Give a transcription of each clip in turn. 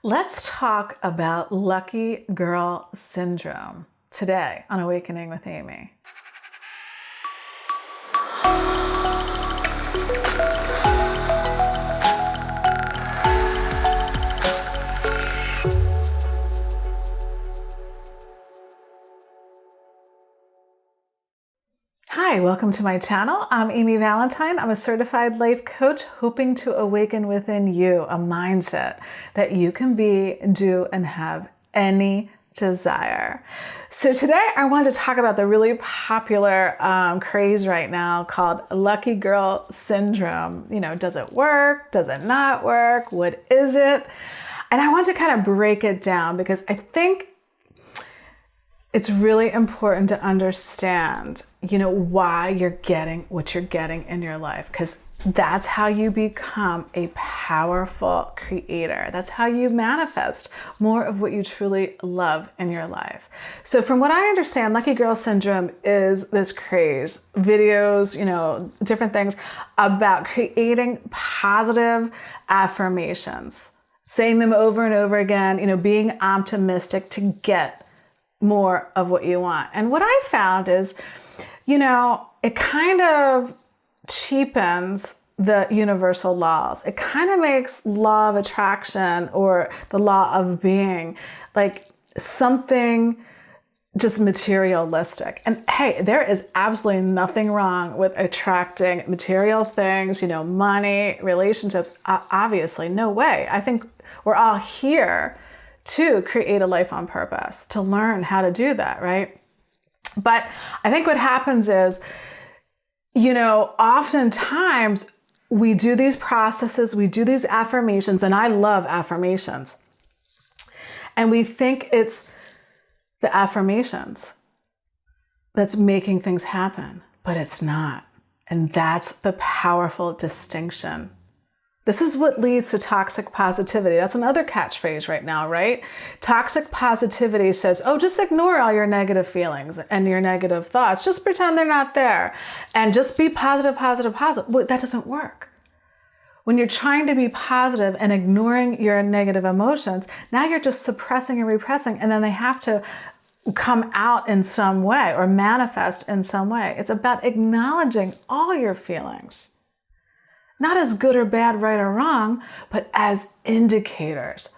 Let's talk about lucky girl syndrome today on Awakening with Amy. Hi, welcome to my channel. I'm Amy Valentine. I'm a certified life coach hoping to awaken within you a mindset that you can be, do, and have any desire. So today I wanted to talk about the really popular craze right now called lucky girl syndrome. You know, does it work? Does it not work? What is it? And I want to kind of break it down because I think it's really important to understand, why you're getting what you're getting in your life, because that's how you become a powerful creator. That's how you manifest more of what you truly love in your life. So from what I understand, lucky girl syndrome is this craze, videos, different things about creating positive affirmations, saying them over and over again, being optimistic to get more of what you want. And what I found is, it kind of cheapens the universal laws. It kind of makes law of attraction or the law of being like something just materialistic. And hey, there is absolutely nothing wrong with attracting material things, money, relationships. Obviously, no way. I think we're all here to create a life on purpose, to learn how to do that, right? But I think what happens is, oftentimes we do these processes, we do these affirmations, and I love affirmations. And we think it's the affirmations that's making things happen, but it's not. And that's the powerful distinction. This is what leads to toxic positivity. That's another catchphrase right now, right? Toxic positivity says, just ignore all your negative feelings and your negative thoughts. Just pretend they're not there and just be positive, positive, positive. Well, that doesn't work. When you're trying to be positive and ignoring your negative emotions, now you're just suppressing and repressing, and then they have to come out in some way or manifest in some way. It's about acknowledging all your feelings. Not as good or bad, right or wrong, but as indicators.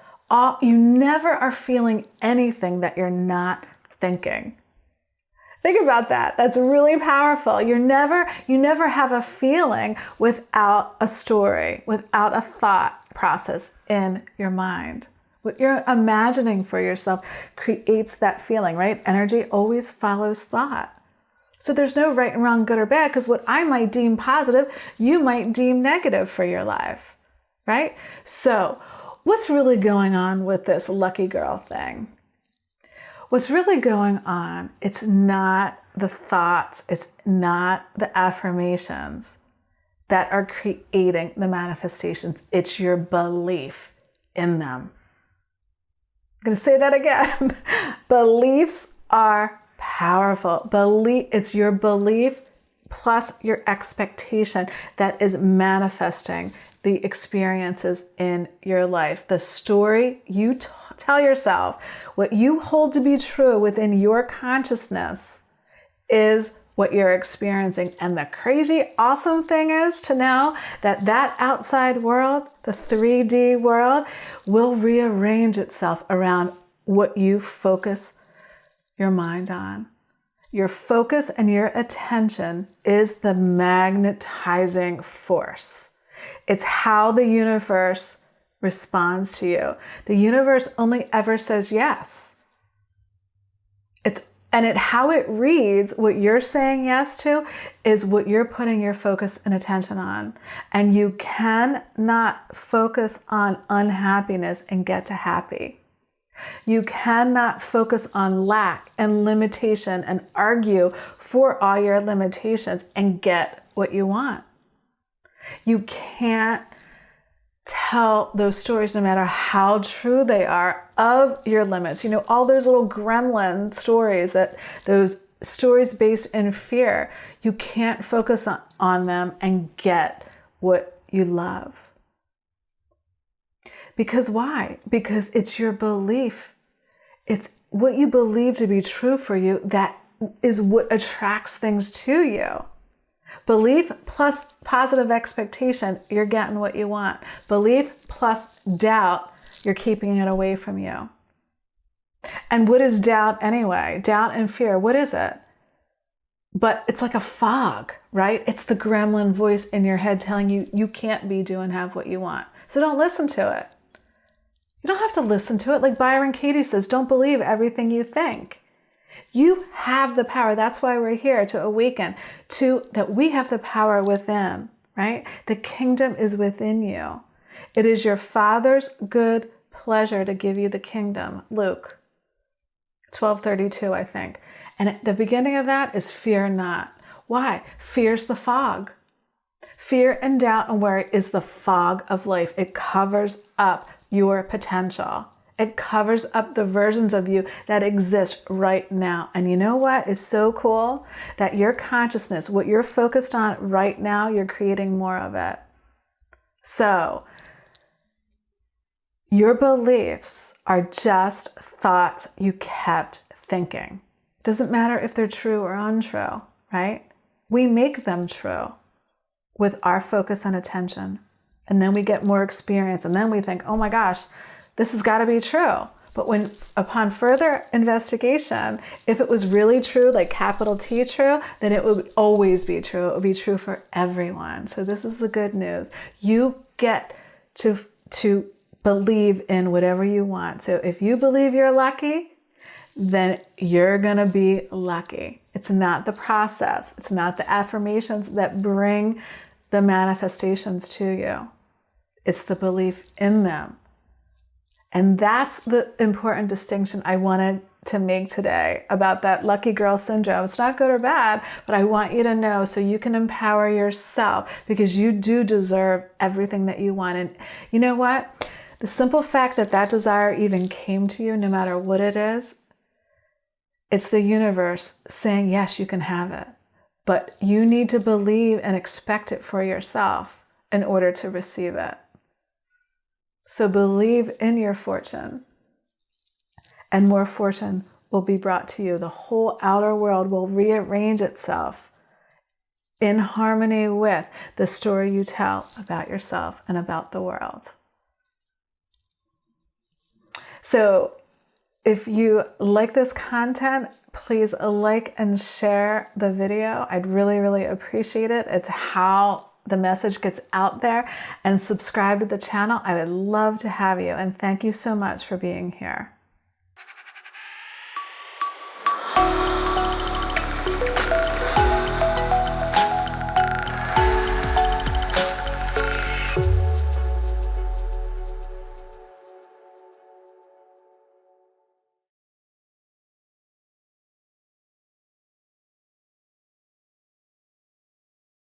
You never are feeling anything that you're not thinking. Think about that. That's really powerful. You never have a feeling without a story, without a thought process in your mind. What you're imagining for yourself creates that feeling, right? Energy always follows thought. So there's no right and wrong, good or bad, because what I might deem positive, you might deem negative for your life, right? So what's really going on with this lucky girl thing? What's really going on, it's not the thoughts, it's not the affirmations that are creating the manifestations. It's your belief in them. I'm going to say that again. Beliefs are powerful. It's your belief plus your expectation that is manifesting the experiences in your life. The story you tell yourself, what you hold to be true within your consciousness is what you're experiencing. And the crazy, awesome thing is to know that outside world, the 3D world, will rearrange itself around what you focus your mind on. Your focus and your attention is the magnetizing force. It's how the universe responds to you. The universe only ever says yes. How it reads what you're saying yes to is what you're putting your focus and attention on. And you cannot focus on unhappiness and get to happy. You cannot focus on lack and limitation and argue for all your limitations and get what you want. You can't tell those stories, no matter how true they are, of your limits. All those little gremlin stories, those stories based in fear, you can't focus on them and get what you love. Because why? Because it's your belief. It's what you believe to be true for you that is what attracts things to you. Belief plus positive expectation, you're getting what you want. Belief plus doubt, you're keeping it away from you. And what is doubt anyway? Doubt and fear, what is it? But it's like a fog, right? It's the gremlin voice in your head telling you you can't be, do, and have what you want. So don't listen to it. You don't have to listen to it. Like Byron Katie says, don't believe everything you think. You have the power. That's why we're here, to awaken to that we have the power within, right? The kingdom is within you. It is your Father's good pleasure to give you the kingdom. Luke 12:32, I think. And at the beginning of that is fear not. Why? Fear's the fog. Fear and doubt and worry is the fog of life. It covers up your potential. It covers up the versions of you that exist right now. And you know what is so cool? That your consciousness, what you're focused on right now, you're creating more of it. So your beliefs are just thoughts you kept thinking. Doesn't matter if they're true or untrue, right? We make them true with our focus and attention. And then we get more experience. And then we think, oh my gosh, this has got to be true. But when upon further investigation, if it was really true, like capital T true, then it would always be true. It would be true for everyone. So this is the good news. You get to believe in whatever you want. So if you believe you're lucky, then you're going to be lucky. It's not the process. It's not the affirmations that bring the manifestations to you. It's the belief in them. And that's the important distinction I wanted to make today about that lucky girl syndrome. It's not good or bad, but I want you to know so you can empower yourself, because you do deserve everything that you want. And you know what? The simple fact that that desire even came to you, no matter what it is, it's the universe saying, yes, you can have it. But you need to believe and expect it for yourself in order to receive it. So believe in your fortune, and more fortune will be brought to you. The whole outer world will rearrange itself in harmony with the story you tell about yourself and about the world. So if you like this content, please like and share the video. I'd really, really appreciate it. It's how the message gets out there. And subscribe to the channel. I would love to have you. And thank you so much for being here.